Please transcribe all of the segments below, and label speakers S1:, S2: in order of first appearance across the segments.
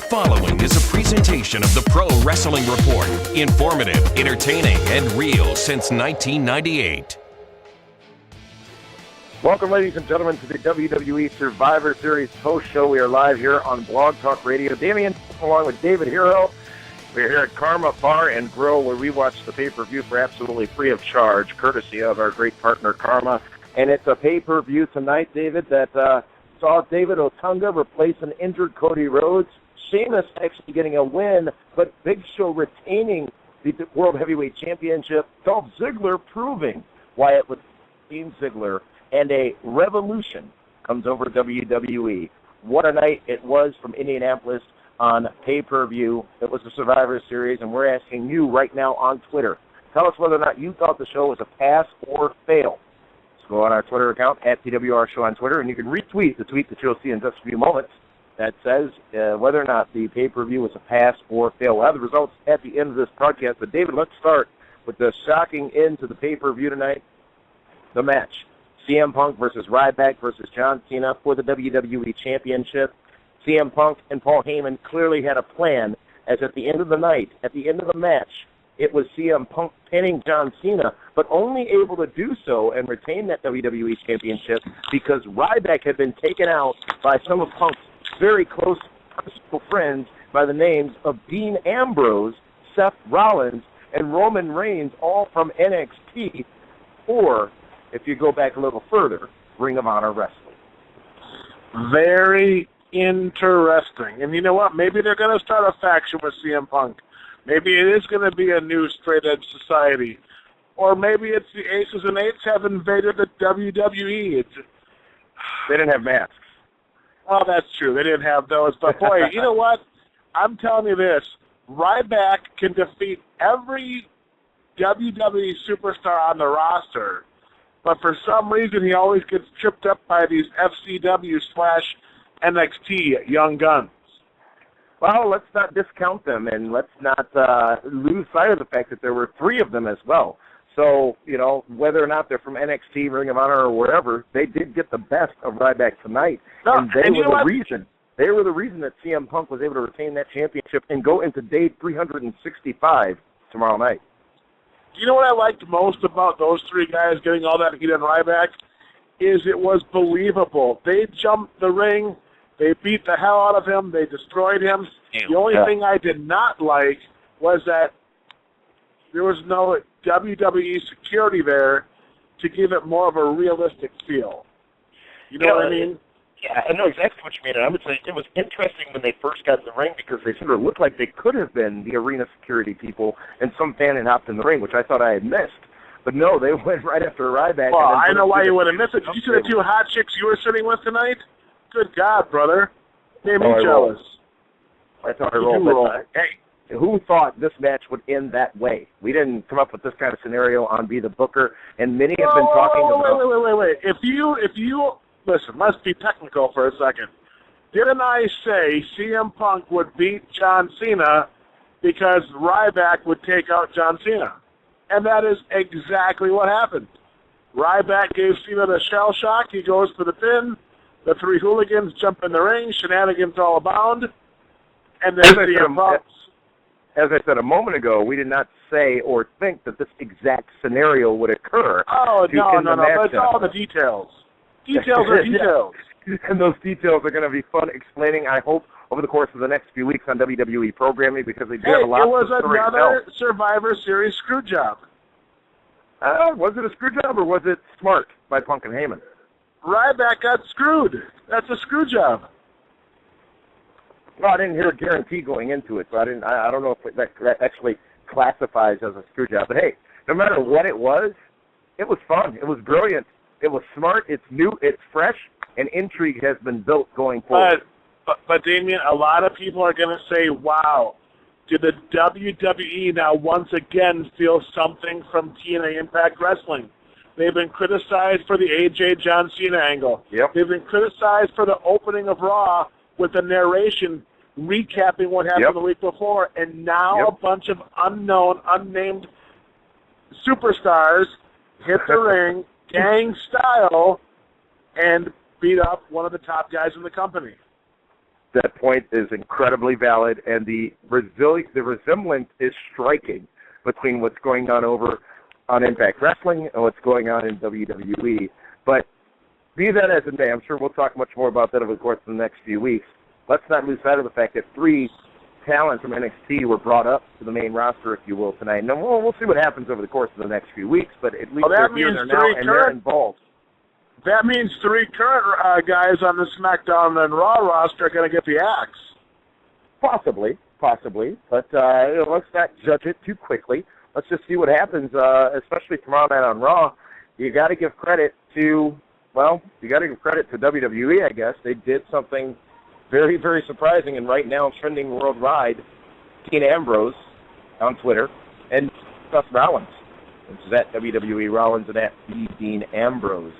S1: following is a presentation of the Pro Wrestling Report. Informative, entertaining, and real since 1998.
S2: Welcome, ladies and gentlemen, to the WWE Survivor Series post-show. We are live here on Blog Talk Radio. Damian, along with David Hero. We're here at Karma Bar and Grill, where we watch the pay-per-view for absolutely free of charge, courtesy of our great partner, Karma. And it's a pay-per-view tonight, David, that saw David Otunga replace an injured Cody Rhodes. Sheamus actually getting a win, but Big Show retaining the World Heavyweight Championship. Dolph Ziggler proving why it was Team Ziggler. And a revolution comes over WWE. What a night it was from Indianapolis on pay-per-view. It was the Survivor Series, and we're asking you right now on Twitter. Tell us whether or not you thought the show was a pass or fail. Let's go on our Twitter account, at PWR Show on Twitter, and you can retweet the tweet that you'll see in just a few moments that says whether or not the pay-per-view was a pass or fail. We'll have the results at the end of this broadcast. But, David, let's start with the shocking end to the pay-per-view tonight, the match. CM Punk versus Ryback versus John Cena for the WWE Championship. CM Punk and Paul Heyman clearly had a plan, as at the end of the night, at the end of the match, it was CM Punk pinning John Cena, but only able to do so and retain that WWE Championship because Ryback had been taken out by some of Punk's very close personal friends by the names of Dean Ambrose, Seth Rollins, and Roman Reigns, all from NXT, or, if you go back a little further, Ring of Honor Wrestling.
S3: Very interesting. And you know what? Maybe they're going to start a faction with CM Punk. Maybe it is going to be a new straight-edge society. Or maybe it's the Aces and Eights have invaded the WWE.
S2: They didn't have masks.
S3: Oh, that's true. They didn't have those. But, boy, you know what? I'm telling you this. Ryback can defeat every WWE superstar on the roster, but for some reason he always gets tripped up by these FCW/NXT young guns.
S2: Well, let's not discount them, and let's not lose sight of the fact that there were three of them as well. So, you know, whether or not they're from NXT, Ring of Honor, or wherever, they did get the best of Ryback tonight.
S3: No,
S2: and they were the reason. They were the reason that CM Punk was able to retain that championship and go into day 365 tomorrow night.
S3: You know what I liked most about those three guys getting all that heat on Ryback is it was believable. They jumped the ring. They beat the hell out of him. They destroyed him. The only thing I did not like was that there was no WWE security there to give it more of a realistic feel. You know what I mean?
S2: Yeah, I know exactly what you mean. And I would say it was interesting when they first got in the ring because they sort of looked like they could have been the arena security people, and some fan had hopped in the ring, which I thought I had missed. But no, they went right after Ryback.
S3: Well, I know why you would have missed it. Did you see the two hot chicks you were sitting with tonight? Good God, brother. Made me jealous.
S2: That's how I roll. Hey, who thought this match would end that way? We didn't come up with this kind of scenario on Be the Booker, and many have been talking about...
S3: Wait. If you... Listen, let's be technical for a second. Didn't I say CM Punk would beat John Cena because Ryback would take out John Cena? And that is exactly what happened. Ryback gave Cena the shell shock. He goes for the pin. The three hooligans jump in the ring. Shenanigans all abound. And then CM Punk...
S2: As I said a moment ago, we did not say or think that this exact scenario would occur.
S3: Oh, no. But it's all the details. Details are details.
S2: And those details are going to be fun explaining, I hope, over the course of the next few weeks on WWE programming because they do have a lot of stories.
S3: It was another Survivor Series screw job.
S2: Was it a screw job or was it smart by Punk and Heyman?
S3: Ryback got screwed. That's a screw job.
S2: Well, I didn't hear a guarantee going into it, so I don't know if that actually classifies as a screw job. But hey, no matter what it was fun. It was brilliant. It was smart. It's new. It's fresh, and intrigue has been built going forward.
S3: But Damian, a lot of people are going to say, "Wow, did the WWE now once again feel something from TNA Impact Wrestling?" They've been criticized for the AJ John Cena angle.
S2: Yep.
S3: They've been criticized for the opening of Raw with the narration recapping what happened the week before, and now a bunch of unknown, unnamed superstars hit the ring, gang style, and beat up one of the top guys in the company.
S2: That point is incredibly valid, and the resemblance is striking between what's going on over on Impact Wrestling and what's going on in WWE. But be that as it may, I'm sure we'll talk much more about that over the course of the next few weeks. Let's not lose sight of the fact that 3 talent from NXT were brought up to the main roster, if you will, tonight. And we'll see what happens over the course of the next few weeks, but at least they're here, they're now, and they're involved.
S3: That means 3 current guys on the SmackDown and Raw roster are going to get the axe.
S2: Possibly. But let's not judge it too quickly. Let's just see what happens, especially tomorrow night on Raw. You got to give credit to, WWE, I guess. They did something very, very surprising and right now trending worldwide. Dean Ambrose on Twitter and Seth Rollins, which is at WWE Rollins and at Dean Ambrose.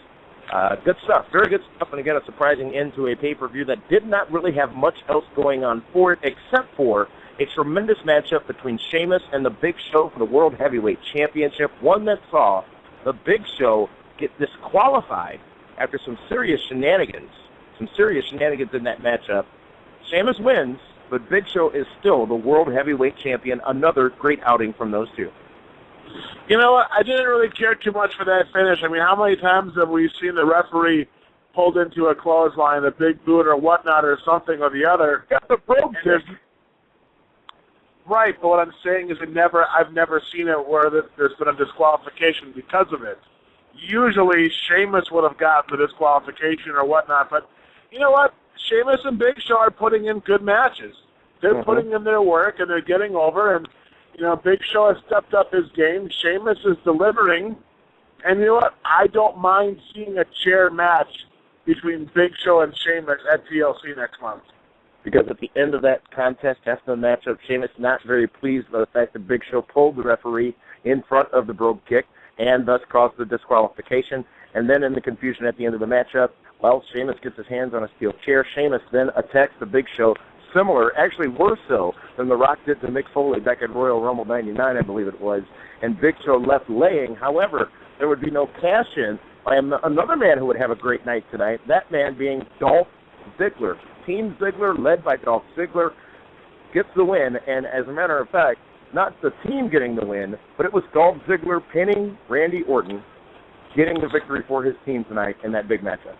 S2: Good stuff. Very good stuff. And again, a surprising end to a pay-per-view that did not really have much else going on for it except for a tremendous matchup between Sheamus and the Big Show for the World Heavyweight Championship, one that saw the Big Show get disqualified after some serious shenanigans in that matchup. Sheamus wins, but Big Show is still the World Heavyweight Champion. Another great outing from those two.
S3: You know what? I didn't really care too much for that finish. I mean, how many times have we seen the referee pulled into a clothesline, a big boot or whatnot or something or the other?
S2: Got the brogue kick.
S3: Right, but what I'm saying is I've never seen it where there's been a disqualification because of it. Usually, Sheamus would have gotten the disqualification or whatnot, but you know what? Sheamus and Big Show are putting in good matches. They're putting in their work, and they're getting over, and you know, Big Show has stepped up his game. Sheamus is delivering. And you know what? I don't mind seeing a chair match between Big Show and Sheamus at TLC next month.
S2: Because at the end of that contest, after the matchup, Sheamus not very pleased by the fact that Big Show pulled the referee in front of the brogue kick and thus caused the disqualification. And then in the confusion at the end of the matchup, well, Sheamus gets his hands on a steel chair. Sheamus then attacks the Big Show, similar, actually worse so, than The Rock did to Mick Foley back at Royal Rumble 99, I believe it was. And Big Show left laying. However, there would be no cash-in by another man who would have a great night tonight, that man being Dolph Ziggler. Team Ziggler, led by Dolph Ziggler, gets the win. And as a matter of fact, not the team getting the win, but it was Dolph Ziggler pinning Randy Orton, getting the victory for his team tonight in that big matchup.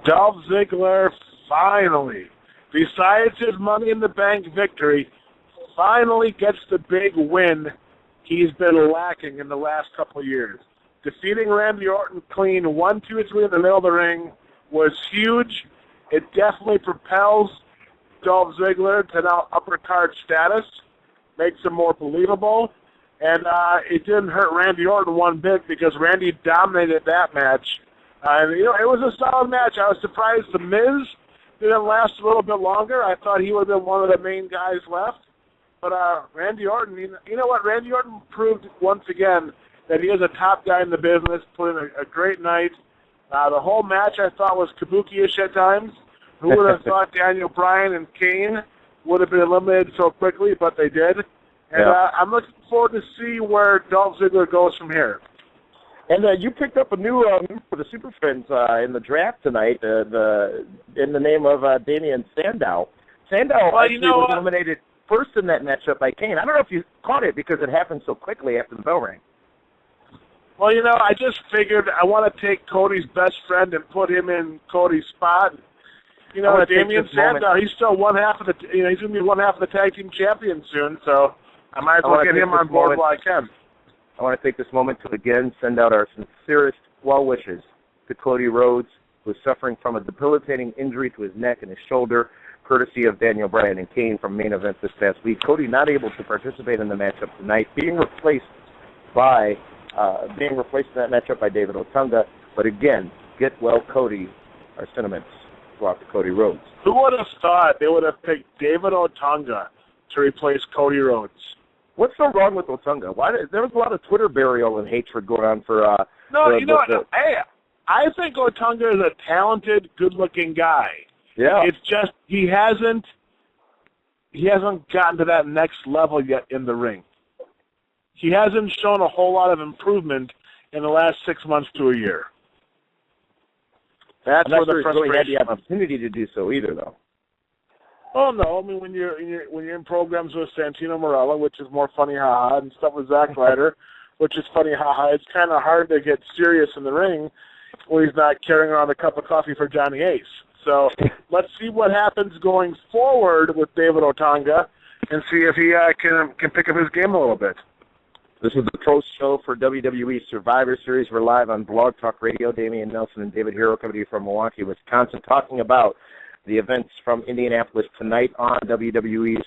S3: Dolph Ziggler finally, besides his Money in the Bank victory, finally gets the big win he's been lacking in the last couple of years. Defeating Randy Orton clean 1, 2, 3 in the middle of the ring was huge. It definitely propels Dolph Ziggler to now upper card status, makes him more believable, and it didn't hurt Randy Orton one bit because Randy dominated that match. And you know, it was a solid match. I was surprised The Miz didn't last a little bit longer. I thought he would have been one of the main guys left. But Randy Orton, you know what? Randy Orton proved once again that he is a top guy in the business, put in a great night. The whole match I thought was kabuki-ish at times. Who would have thought Daniel Bryan and Kane would have been eliminated so quickly, but they did. And I'm looking forward to see where Dolph Ziggler goes from here.
S2: And you picked up a new member for the Super Friends in the draft tonight, in the name of Damian Sandow. Sandow was eliminated first in that matchup by Kane. I don't know if you caught it because it happened so quickly after the bell rang.
S3: Well, you know, I just figured I want to take Cody's best friend and put him in Cody's spot. You know, Damian Sandow, he's still one half of the. You know, he's going to be one half of the tag team champion soon, so I might as well get him on board while I can.
S2: I want to take this moment to again send out our sincerest well wishes to Cody Rhodes, who is suffering from a debilitating injury to his neck and his shoulder, courtesy of Daniel Bryan and Kane from main event this past week. Cody not able to participate in the matchup tonight, being replaced in that matchup by David Otunga. But again, get well, Cody. Our sentiments go out to Cody Rhodes.
S3: Who would have thought they would have picked David Otunga to replace Cody Rhodes?
S2: What's so wrong with Otunga? There was a lot of Twitter burial and hatred going on for.
S3: Hey, I think Otunga is a talented, good-looking guy.
S2: Yeah.
S3: It's just he hasn't gotten to that next level yet in the ring. He hasn't shown a whole lot of improvement in the last 6 months to a year. That's where the frustration
S2: really had the opportunity to do so either, though.
S3: Oh no, I mean when you're in programs with Santino Marella, which is more funny haha, and stuff with Zack Ryder, which is funny haha, it's kind of hard to get serious in the ring when he's not carrying around a cup of coffee for Johnny Ace. So let's see what happens going forward with David Otunga, and see if he can pick up his game a little bit.
S2: This is the post show for WWE Survivor Series. We're live on Blog Talk Radio. Damian Nelson and David Hero coming to you from Milwaukee, Wisconsin, talking about the events from Indianapolis tonight on WWE's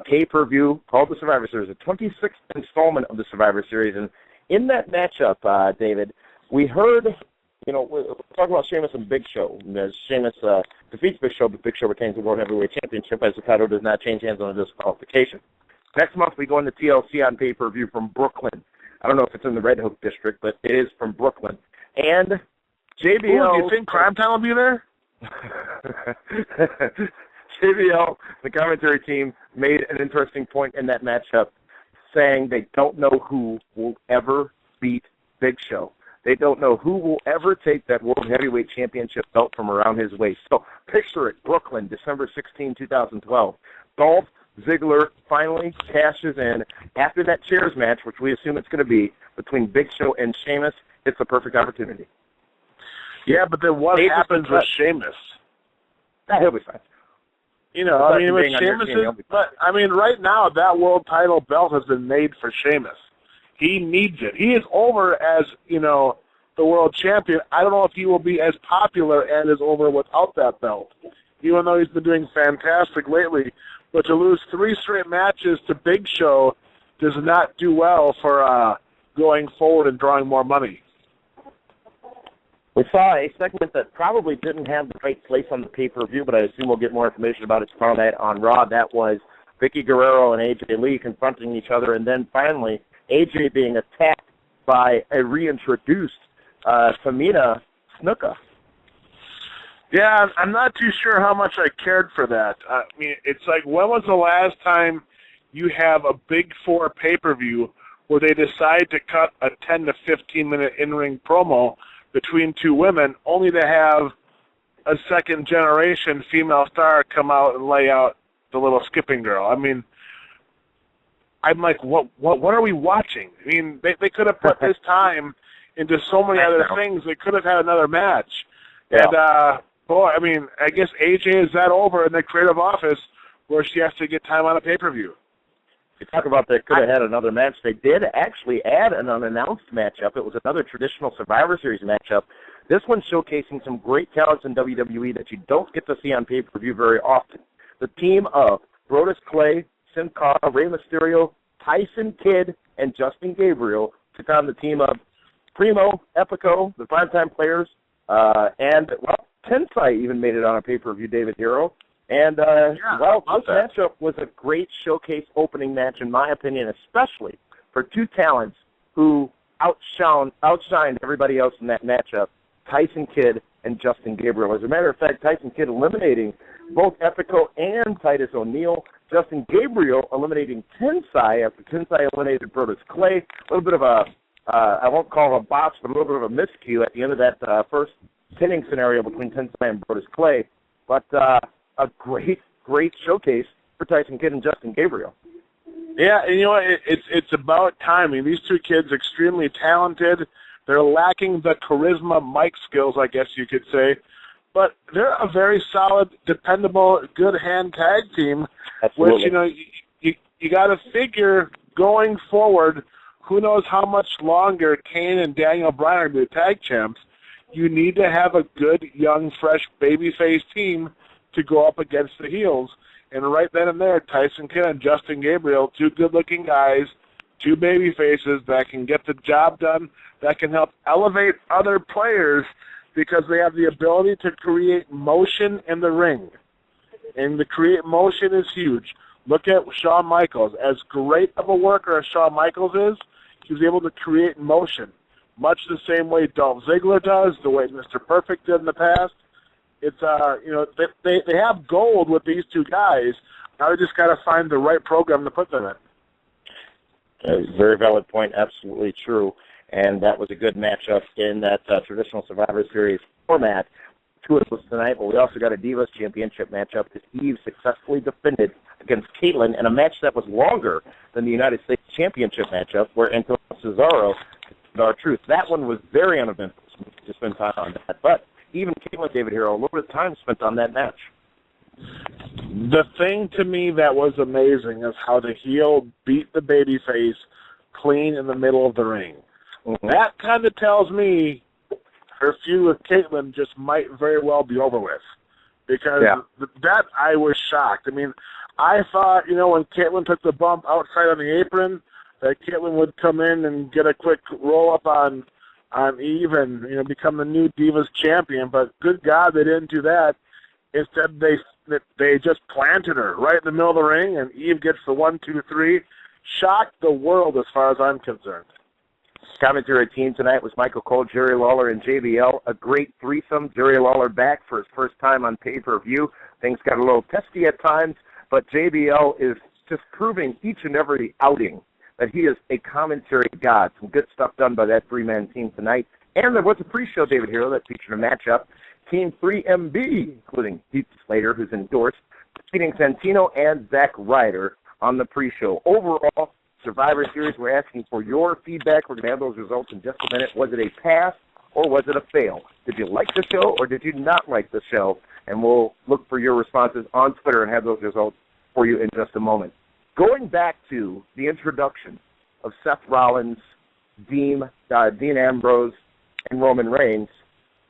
S2: pay-per-view called the Survivor Series, the 26th installment of the Survivor Series. And in that matchup, David, we heard, we're talking about Sheamus and Big Show. As Sheamus defeats Big Show, but Big Show retains the World Heavyweight Championship as the title does not change hands on a disqualification. Next month, we go into TLC on pay-per-view from Brooklyn. I don't know if it's in the Red Hook district, but it is from Brooklyn. And JBL...
S3: Ooh, do you think Crime Time will be there?
S2: JBL, the commentary team, made an interesting point in that matchup, saying they don't know who will ever beat Big Show. They don't know who will ever take that World Heavyweight Championship belt from around his waist. So picture it, Brooklyn, December 16, 2012. Dolph Ziggler finally cashes in after that chairs match, which we assume it's going to be, between Big Show and Sheamus. It's the perfect opportunity.
S3: Yeah, but then what happens with Sheamus?
S2: He'll be fine.
S3: With Sheamus, right now that world title belt has been made for Sheamus. He needs it. He is over as, the world champion. I don't know if he will be as popular and as over without that belt, even though he's been doing fantastic lately. But to lose 3 straight matches to Big Show does not do well for going forward and drawing more money.
S2: We saw a segment that probably didn't have the right place on the pay-per-view, but I assume we'll get more information about it tomorrow night on Raw. That was Vicky Guerrero and AJ Lee confronting each other, and then finally AJ being attacked by a reintroduced Tamina Snuka.
S3: Yeah, I'm not too sure how much I cared for that. I mean, it's like, when was the last time you have a Big Four pay-per-view where they decide to cut a 10 to 15-minute in-ring promo between 2 women, only to have a second-generation female star come out and lay out the little skipping girl? I mean, I'm like, what are we watching? I mean, they could have put this time into so many other things. They could have had another match. Yeah. And, I guess AJ is that over in the creative office where she has to get time on a pay-per-view.
S2: You talk about they could have had another match. They did actually add an unannounced matchup. It was another traditional Survivor Series matchup. This one showcasing some great talents in WWE that you don't get to see on pay-per-view very often. The team of Brodus Clay, Sin Cara, Rey Mysterio, Tyson Kidd, and Justin Gabriel took on the team of Primo, Epico, the Primetime Players, and Tensai even made it on a pay-per-view, David Hero. And, this matchup was a great showcase opening match, in my opinion, especially for 2 talents who outshined everybody else in that matchup, Tyson Kidd and Justin Gabriel. As a matter of fact, Tyson Kidd eliminating both Epico and Titus O'Neil. Justin Gabriel eliminating Tensai after Tensai eliminated Brodus Clay. A little bit of a, I won't call it a botch, but a little bit of a miscue at the end of that first pinning scenario between Tensai and Brodus Clay. But a great showcase for Tyson Kidd and Justin Gabriel.
S3: Yeah, and you know what? It's about timing. These 2 kids extremely talented. They're lacking the charisma, mic skills, I guess you could say. But they're a very solid, dependable, good hand tag team.
S2: Absolutely.
S3: Which, you got to figure going forward, who knows how much longer Kane and Daniel Bryan are going to be tag champs. You need to have a good, young, fresh, babyface team to go up against the heels. And right then and there, Tyson Kidd and Justin Gabriel, 2 good-looking guys, 2 baby faces that can get the job done, that can help elevate other players because they have the ability to create motion in the ring. And the create motion is huge. Look at Shawn Michaels. As great of a worker as Shawn Michaels is, he's able to create motion, much the same way Dolph Ziggler does, the way Mr. Perfect did in the past. It's they have gold with these 2 guys. Now they just got to find the right program to put them in.
S2: Very valid point. Absolutely true. And that was a good matchup in that traditional Survivor Series format. two of those tonight, but we also got a Divas Championship matchup as Eve successfully defended against Caitlyn in a match that was longer than the United States Championship matchup where Antonio Cesaro did R-Truth. That one was very uneventful to spend time on that. But even Caitlyn, David Hero, a little bit of time spent on that match.
S3: The thing to me that was amazing is how the heel beat the babyface clean in the middle of the ring. Mm-hmm. That kind of tells me her feud with Caitlyn just might very well be over with. Because that I was shocked. I mean, I thought, when Caitlyn took the bump outside on the apron, that Caitlyn would come in and get a quick roll-up on Eve and, become the new Divas champion. But good God, they didn't do that. Instead, they just planted her right in the middle of the ring, and Eve gets the 1, 2, 3. Shocked the world as far as I'm concerned.
S2: Commentary team tonight was Michael Cole, Jerry Lawler, and JBL. A great threesome. Jerry Lawler back for his first time on pay-per-view. Things got a little testy at times, but JBL is just proving each and every outing that he is a commentary god. Some good stuff done by that three-man team tonight. And there was a pre-show, David Hero, that featured a matchup. Team 3MB, including Heath Slater, who's endorsed, defeating Santino and Zack Ryder on the pre-show. Overall, Survivor Series, we're asking for your feedback. We're going to have those results in just a minute. Was it a pass or was it a fail? Did you like the show or did you not like the show? And we'll look for your responses on Twitter and have those results for you in just a moment. Going back to the introduction of Seth Rollins, Dean Ambrose, and Roman Reigns,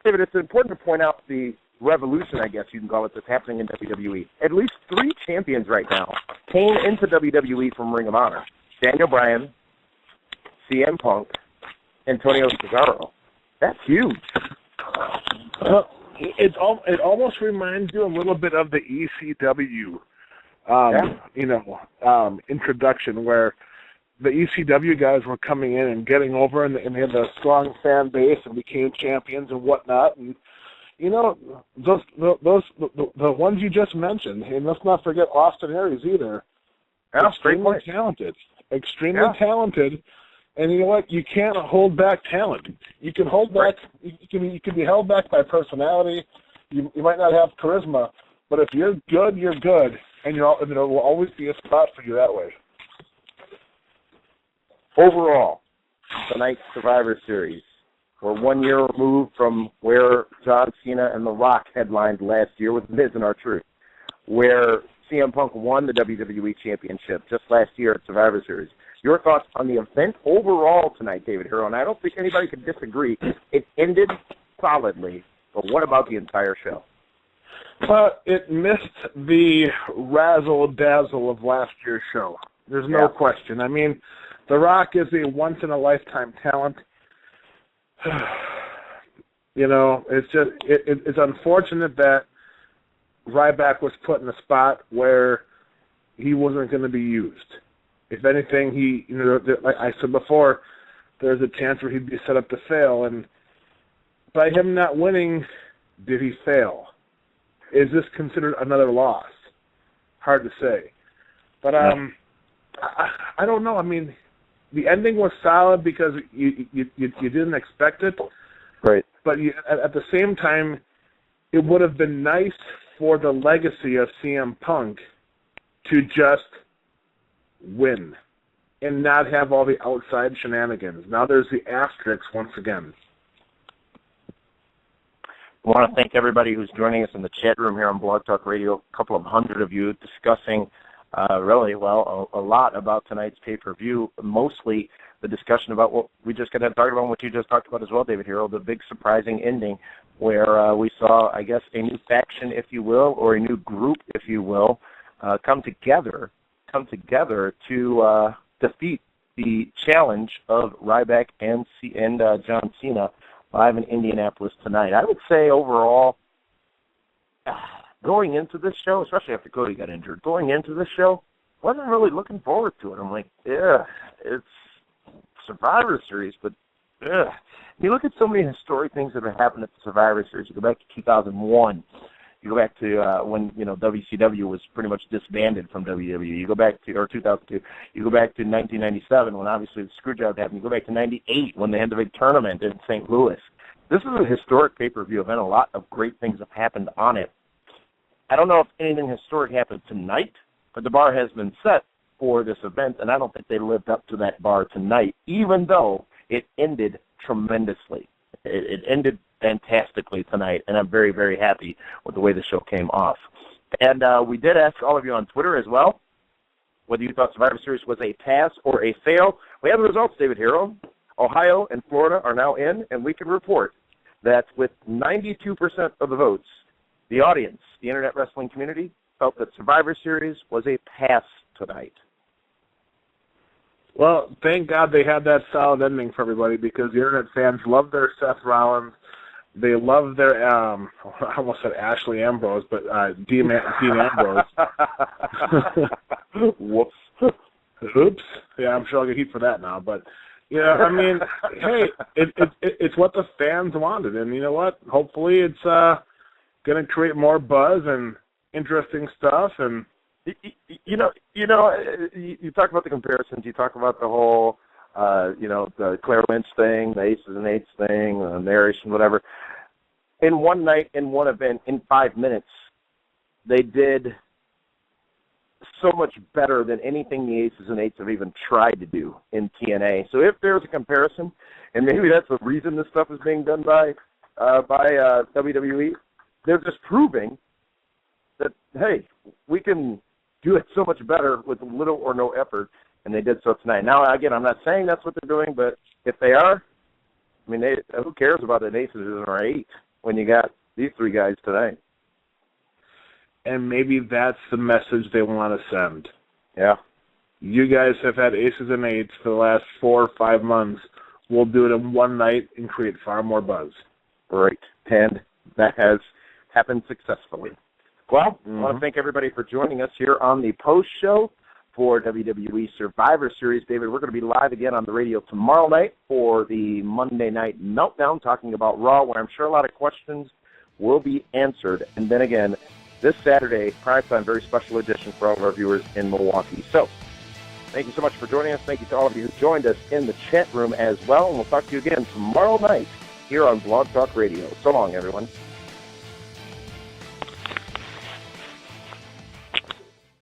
S2: David, it's important to point out the revolution, I guess you can call it, that's happening in WWE. At least 3 champions right now came into WWE from Ring of Honor. Daniel Bryan, CM Punk, Antonio Cesaro. That's huge.
S3: It almost reminds you a little bit of the ECW, introduction where the ECW guys were coming in and getting over, and they had a strong fan base and became champions and whatnot. And those the ones you just mentioned, and let's not forget Austin Aries either.
S2: Yeah,
S3: extremely talented, and you know what? You can't hold back talent. You can hold back. You can be held back by personality. You might not have charisma, but if you're good, you're good, and there will always be a spot for you that way.
S2: Overall, tonight's Survivor Series, we're 1 year removed from where John Cena and The Rock headlined last year with Miz and R-Truth, where CM Punk won the WWE Championship just last year at Survivor Series. Your thoughts on the event overall tonight, David Hero? And I don't think anybody could disagree. It ended solidly, but what about the entire show?
S3: It missed the razzle-dazzle of last year's show. There's no question. I mean, The Rock is a once-in-a-lifetime talent. It's unfortunate that Ryback was put in a spot where he wasn't going to be used. If anything, like I said before, there's a chance where he'd be set up to fail. And by him not winning, did he fail? Is this considered another loss? Hard to say. But I don't know. I mean, the ending was solid because you didn't expect it.
S2: Right.
S3: But at the same time, it would have been nice for the legacy of CM Punk to just win and not have all the outside shenanigans. Now there's the asterisks once again.
S2: I want to thank everybody who's joining us in the chat room here on Blog Talk Radio. A couple of hundred of you discussing a lot about tonight's pay-per-view, mostly the discussion about what we just got to talk about, what you just talked about as well, David Hero, the big surprising ending where we saw, I guess, a new faction, if you will, or a new group, if you will, come together to defeat the challenge of Ryback and John Cena live in Indianapolis tonight. I would say overall, going into this show, especially after Cody got injured, going into this show, wasn't really looking forward to it. I'm like, it's Survivor Series, but you look at so many historic things that have happened at the Survivor Series. You go back to 2001. You go back to when WCW was pretty much disbanded from WWE. You go back to 2002. You go back to 1997 when obviously the screw job happened. You go back to '98 when they had the big tournament in St. Louis. This is a historic pay-per-view event. A lot of great things have happened on it. I don't know if anything historic happened tonight, but the bar has been set for this event, and I don't think they lived up to that bar tonight, even though it ended tremendously. It ended fantastically tonight, and I'm very, very happy with the way the show came off. And we did ask all of you on Twitter as well whether you thought Survivor Series was a pass or a fail. We have the results, David Hero. Ohio and Florida are now in, and we can report that with 92% of the votes, the audience, the Internet wrestling community, felt that Survivor Series was a pass tonight.
S3: Well, thank God they had that solid ending for everybody, because the Internet fans love their Seth Rollins. They love their, I almost said Ashley Ambrose, but Dean Ambrose.
S2: Whoops.
S3: Oops. Yeah, I'm sure I'll get heat for that now. But, yeah, I mean, hey, it's what the fans wanted. And you know what? Hopefully it's going to create more buzz and interesting stuff. And
S2: you talk about the comparisons. You talk about the whole, the Claire Lynch thing, the Aces and Eights thing, the narration, whatever. In one night, in one event, in 5 minutes, they did so much better than anything the Aces and Eights have even tried to do in TNA. So if there's a comparison, and maybe that's the reason this stuff is being done by WWE, they're just proving that, hey, we can do it so much better with little or no effort, and they did so tonight. Now, again, I'm not saying that's what they're doing, but if they are, I mean, who cares about an Aces or Eight when you got these three guys tonight?
S3: And maybe that's the message they want to send.
S2: Yeah.
S3: You guys have had Aces and Eights for the last 4 or 5 months. We'll do it in one night and create far more buzz.
S2: Right. And that has happened successfully. Well, I want to thank everybody for joining us here on the post-show for WWE Survivor Series. David, we're going to be live again on the radio tomorrow night for the Monday Night Meltdown, talking about Raw, where I'm sure a lot of questions will be answered. And then again, this Saturday, primetime, very special edition for all of our viewers in Milwaukee. So, thank you so much for joining us. Thank you to all of you who joined us in the chat room as well. And we'll talk to you again tomorrow night here on Blog Talk Radio. So long, everyone.